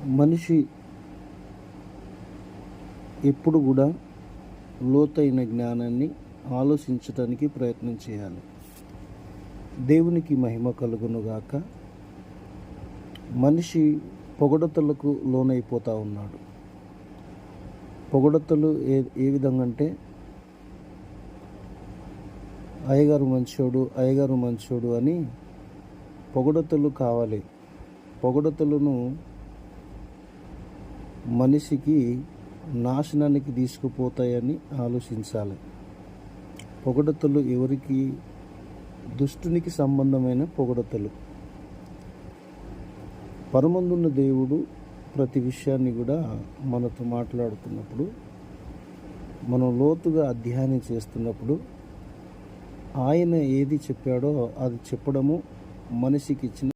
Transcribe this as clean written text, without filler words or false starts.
మనిషి ఎప్పుడు కూడా లోతైన జ్ఞానాన్ని ఆలోచించటానికి ప్రయత్నం చేయాలి. దేవునికి మహిమ కలుగునుగాక. మనిషి పొగడతలకు లోనైపోతూ ఉన్నాడు. పొగడతలు ఏ విధంగా అంటే, అయ్యగారు మంచోడు అని పొగడతలు కావాలి. పొగడతలను మనిషికి నాశనానికి తీసుకుపోతాయని ఆలోచించాలి. పొగడతలు ఎవరికి? దుష్టునికి సంబంధమైన పొగడతలు. పరమందున్న దేవుడు ప్రతి విషయాన్ని కూడా మనతో మాట్లాడుతున్నప్పుడు, మనం లోతుగా అధ్యయనం చేస్తున్నప్పుడు ఆయన ఏది చెప్పాడో అది చెప్పడము మనిషికి ఇచ్చిన